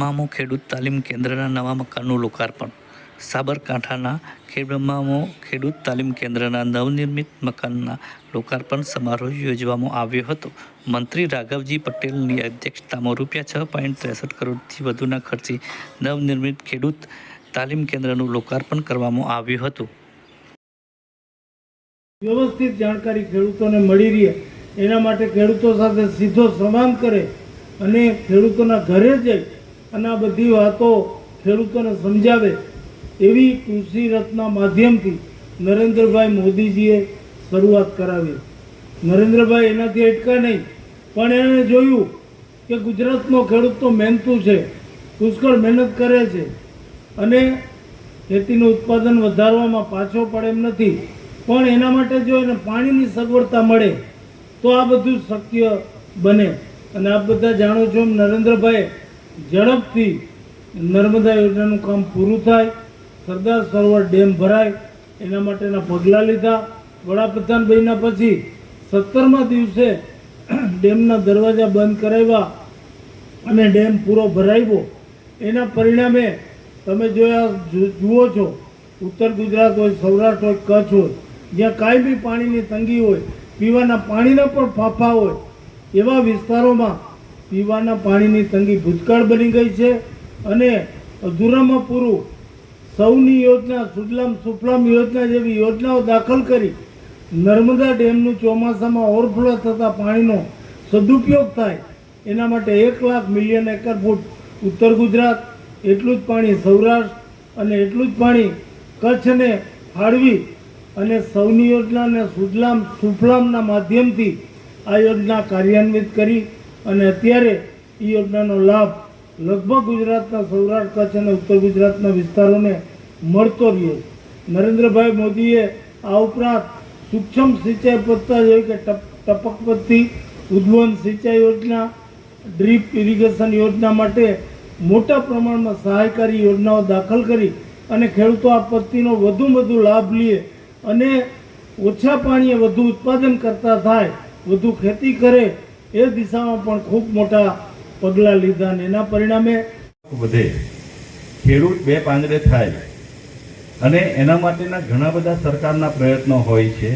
ખેડબ્રહ્મામાં ખેડૂત તાલીમ કેન્દ્રના નવા મકાનનું લોકાર્પણ. સાબરકાંઠાના ખેડબ્રહ્મામાં ખેડૂત તાલીમ કેન્દ્રના નવનિર્મિત મકાનના લોકાર્પણ સમારોહ યોજવામાં આવ્યો હતો. મંત્રી રાઘવજી પટેલની અધ્યક્ષતામાં ₹6.63 કરોડથી વધુના ખર્ચે નવનિર્મિત ખેડૂત તાલીમ કેન્દ્રનું લોકાર્પણ કરવામાં આવ્યું હતું. વ્યવસ્થિત જાણકારી ખેડૂતોને મળી રહે એના માટે ખેડૂતો સાથે સીધો સંવાદ કરે અને ખેડૂતોના ઘરે જઈ અને આ બધી વાતો ખેડૂતોને સમજાવે એવી કૃષિ રથના માધ્યમથી નરેન્દ્રભાઈ મોદીજીએ શરૂઆત કરાવી. નરેન્દ્રભાઈ એનાથી અટકા નહીં, પણ એણે જોયું કે ગુજરાતનો ખેડૂત તો મહેનતુ છે, પુષ્કળ મહેનત કરે છે અને ખેતીનું ઉત્પાદન વધારવામાં પાછો પડે એમ નથી, પણ એના માટે જો એને પાણીની સગવડતા મળે તો આ બધું શક્ય બને. અને આપ બધા જાણો છો, નરેન્દ્રભાઈ ઝડપથી નર્મદા યોજનાનું કામ પૂરું થાય, સરદાર સરોવર ડેમ ભરાય એના માટેના પગલાં લીધા. વડાપ્રધાન બન્યા પછી 17મા દિવસે ડેમના દરવાજા બંધ કરાવ્યા અને ડેમ પૂરો ભરાવ્યો. એના પરિણામે તમે જુઓ છો, ઉત્તર ગુજરાત હોય, સૌરાષ્ટ્ર હોય, કચ્છ હોય, જ્યાં કાંઈ બી પાણીની તંગી હોય, પીવાના પાણીના પણ ફાંફા હોય, એવા વિસ્તારોમાં પીવાના પાણીની તંગી ભૂતકાળ બની ગઈ છે. અને અધૂરામાં પૂરું સૌની યોજના, સુજલામ સુફલામ યોજના જેવી યોજનાઓ દાખલ કરી નર્મદા ડેમનું ચોમાસામાં ઓવરફ્લો થતા પાણીનો સદુપયોગ થાય એના માટે 1 લાખ મિલિયન એકર ફૂટ ઉત્તર ગુજરાત, એટલું જ પાણી સૌરાષ્ટ્ર અને એટલું જ પાણી કચ્છને ફાળવી અને સૌની યોજના અને સુજલામ સુફલામના માધ્યમથી આ યોજના કાર્યાન્વિત કરી અને અત્યારે એ યોજનાનો લાભ લગભગ ગુજરાતના સૌરાષ્ટ્ર, કચ્છ અને ઉત્તર ગુજરાતના વિસ્તારોને મળતો રહ્યો. નરેન્દ્રભાઈ મોદીએ આ ઉપરાંત સૂક્ષ્મ સિંચાઈ પદ્ધતિ જેવી કે ટપક પદ્ધતિ, ઉદ્વહન સિંચાઈ યોજના, ડ્રીપ ઇરિગેશન યોજના માટે મોટા પ્રમાણમાં સહાયકારી યોજનાઓ દાખલ કરી અને ખેડૂતો આ પદ્ધતિનો વધુમાં વધુ લાભ લે અને ઓછા પાણીએ વધુ ઉત્પાદન કરતા થાય, વધુ ખેતી કરે એ દિશામાં પણ ખૂબ મોટા પગલાં લીધા અને એના પરિણામે વધે, ખેડૂત બે પાંદડે થાય અને એના માટેના ઘણા બધા સરકારના પ્રયત્નો હોય છે.